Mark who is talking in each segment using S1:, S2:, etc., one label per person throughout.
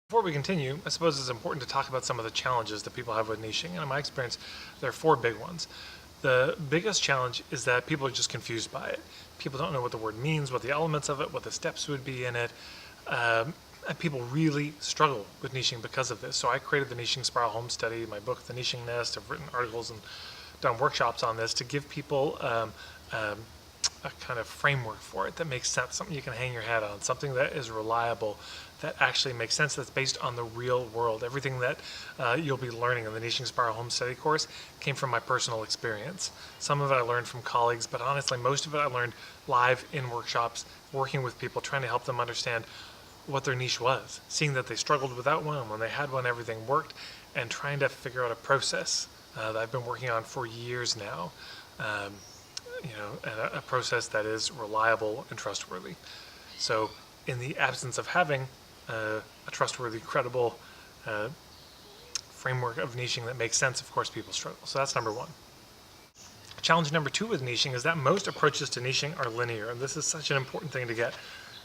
S1: Before we continue, I suppose it's important to talk about some of the challenges that people have with niching. And in my experience, there are four big ones. The biggest challenge is that people are just confused by it. People don't know what the word means, what the elements of it, what the steps would be in it. And people really struggle with niching because of this. So I created the Niching Spiral Home Study, my book, The Niching Nest. I've written articles and done workshops on this to give people a kind of framework for it that makes sense, something you can hang your hat on, something that is reliable, that actually makes sense, that's based on the real world. Everything that you'll be learning in the Niching Spiral Home Study course came from my personal experience. Some of it I learned from colleagues, but honestly, most of it I learned live in workshops, working with people, trying to help them understand what their niche was, seeing that they struggled without one, and when they had one, everything worked, and trying to figure out a process that I've been working on for years now. And a process that is reliable and trustworthy. So in the absence of having a trustworthy, credible framework of niching that makes sense, of course, people struggle. So that's number one. Challenge number two with niching is that most approaches to niching are linear, and this is such an important thing to get.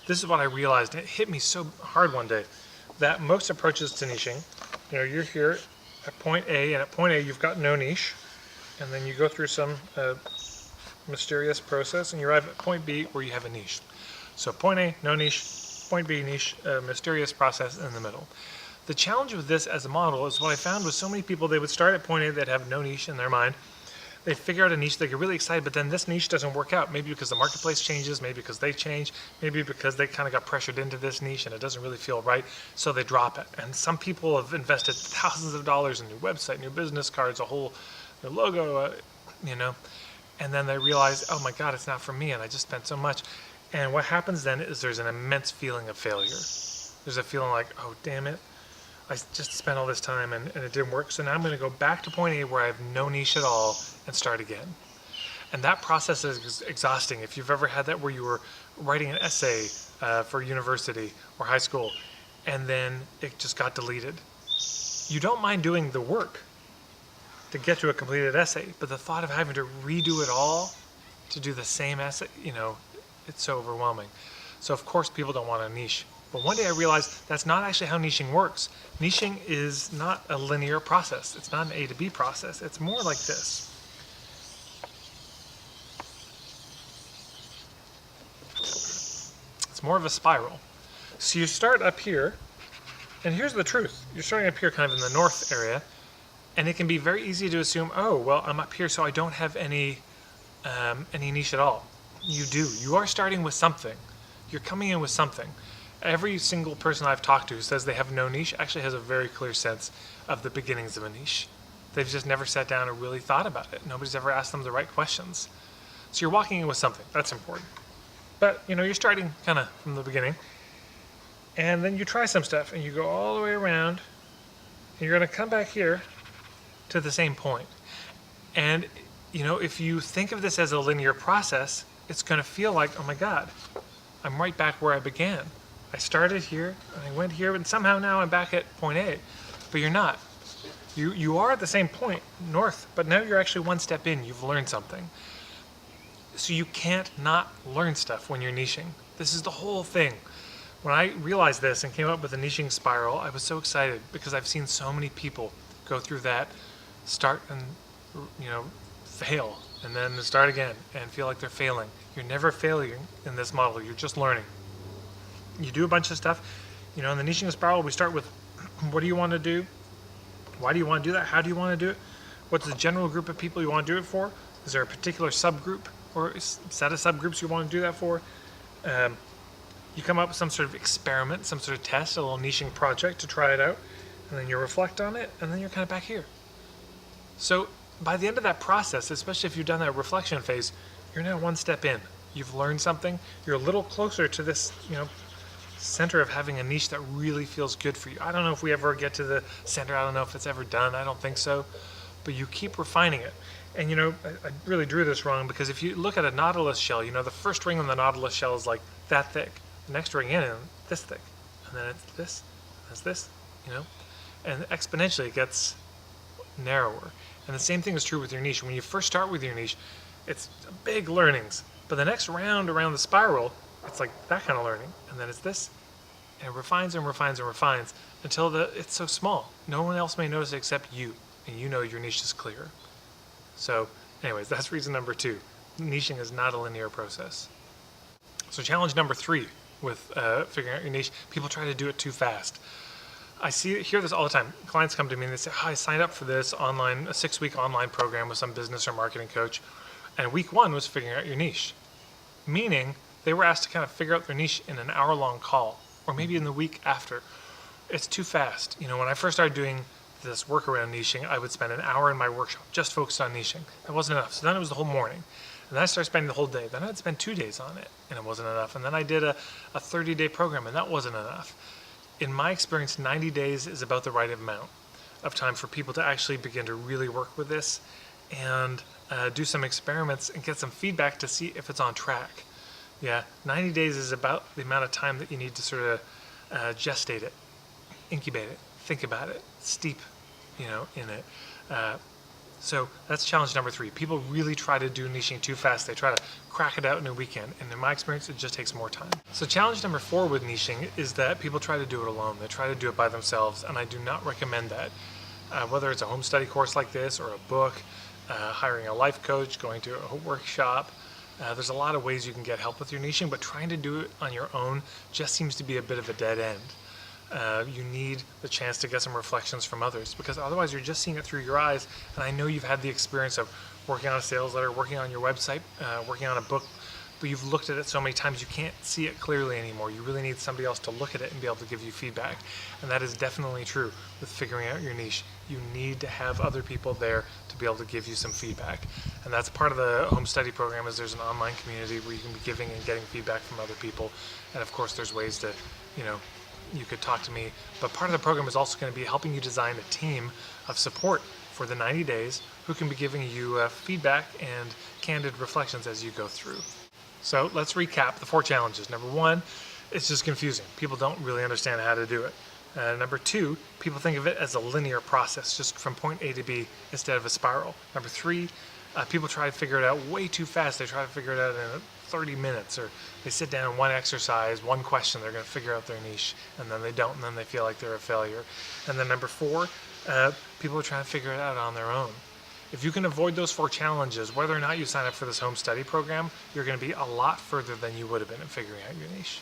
S1: This is what I realized, and it hit me so hard one day, that most approaches to niching, you're here at point A, and at point A you've got no niche, and then you go through some mysterious process and you arrive at point B where you have a niche. So point A, no niche, point B, niche, mysterious process in the middle. The challenge with this as a model is what I found was so many people, they would start at point A that have no niche in their mind. They figure out a niche, they get really excited, but then this niche doesn't work out. Maybe because the marketplace changes, maybe because they change, maybe because they kind of got pressured into this niche and it doesn't really feel right, so they drop it. And some people have invested thousands of dollars in new website, new business cards, a whole new logo, and then they realize, oh my God, it's not for me, and I just spent so much. And what happens then is there's an immense feeling of failure. There's a feeling like, oh, damn it, I just spent all this time and it didn't work, so now I'm going to go back to point A where I have no niche at all and start again. And that process is exhausting. If you've ever had that where you were writing an essay for university or high school, and then it just got deleted. You don't mind doing the work to get to a completed essay, but the thought of having to redo it all to do the same essay, it's so overwhelming. So of course people don't want a niche. But one day I realized that's not actually how niching works. Niching is not a linear process. It's not an A to B process. It's more like this. It's more of a spiral. So you start up here, and here's the truth. You're starting up here kind of in the north area, and it can be very easy to assume, oh, well, I'm up here, so I don't have any niche at all. You do. You are starting with something. You're coming in with something. Every single person I've talked to who says they have no niche actually has a very clear sense of the beginnings of a niche. They've just never sat down and really thought about it. Nobody's ever asked them the right questions. So you're walking in with something. That's important. But, you're starting kind of from the beginning. And then you try some stuff, and you go all the way around, and you're going to come back here to the same point. And, if you think of this as a linear process, it's going to feel like, oh my God, I'm right back where I began. I started here, and I went here, and somehow now I'm back at point A. But you're not. You are at the same point, north, but now you're actually one step in. You've learned something. So you can't not learn stuff when you're niching. This is the whole thing. When I realized this and came up with a niching spiral, I was so excited because I've seen so many people go through that, start and, fail, and then start again and feel like they're failing. You're never failing in this model. You're just learning. You do a bunch of stuff. In the niching spiral, we start with what do you want to do? Why do you want to do that? How do you want to do it? What's the general group of people you want to do it for? Is there a particular subgroup or a set of subgroups you want to do that for? You come up with some sort of experiment, some sort of test, a little niching project to try it out, and then you reflect on it, and then you're kind of back here. So by the end of that process, especially if you've done that reflection phase, you're now one step in. You've learned something. You're a little closer to this, center of having a niche that really feels good for you. I don't know if we ever get to the center. I don't know if it's ever done. I don't think so. But you keep refining it. And I really drew this wrong because if you look at a nautilus shell, the first ring on the nautilus shell is like that thick. The next ring in this thick. And then it's this, and it's this, And exponentially it gets narrower. And the same thing is true with your niche. When you first start with your niche, it's big learnings. But the next round around the spiral, it's like that kind of learning. And then it's this, and it refines and refines and refines until it's so small. No one else may notice it except you, and you know your niche is clear. So anyways, that's reason number 2. Niching is not a linear process. So challenge number 3 with figuring out your niche, people try to do it too fast. I hear this all the time. Clients come to me and they say, I signed up for this a 6-week online program with some business or marketing coach, and week 1 was figuring out your niche. Meaning they were asked to kind of figure out their niche in an hour-long call, or maybe in the week after. It's too fast. When I first started doing this work around niching, I would spend an hour in my workshop just focused on niching. That wasn't enough. So then it was the whole morning. And then I started spending the whole day. Then I'd spend 2 days on it, and it wasn't enough. And then I did a 30-day program, and that wasn't enough. In my experience, 90 days is about the right amount of time for people to actually begin to really work with this and do some experiments and get some feedback to see if it's on track. Yeah, 90 days is about the amount of time that you need to sort of gestate it, incubate it, think about it, steep, in it. So that's challenge number 3. People really try to do niching too fast. They try to crack it out in a weekend. And in my experience, it just takes more time. So challenge number 4 with niching is that people try to do it alone. They try to do it by themselves. And I do not recommend that. Whether it's a home study course like this or a book, hiring a life coach, going to a workshop, there's a lot of ways you can get help with your niching, but trying to do it on your own just seems to be a bit of a dead end. You need the chance to get some reflections from others, because otherwise you're just seeing it through your eyes. And I know you've had the experience of working on a sales letter, working on your website, working on a book, but you've looked at it so many times you can't see it clearly anymore. You really need somebody else to look at it and be able to give you feedback. And that is definitely true with figuring out your niche. You need to have other people there to be able to give you some feedback. And that's part of the home study program, is there's an online community where you can be giving and getting feedback from other people. And of course there's ways to, you could talk to me, but part of the program is also going to be helping you design a team of support for the 90 days who can be giving you feedback and candid reflections as you go through. So let's recap the 4 challenges. Number 1, it's just confusing. People don't really understand how to do it. Number 2, people think of it as a linear process, just from point A to B instead of a spiral. Number 3, people try to figure it out way too fast. They try to figure it out in 30 minutes, or they sit down in one exercise, one question, they're going to figure out their niche, and then they don't, and then they feel like they're a failure. And then number 4, people are trying to figure it out on their own. If you can avoid those 4 challenges, whether or not you sign up for this home study program, you're going to be a lot further than you would have been in figuring out your niche.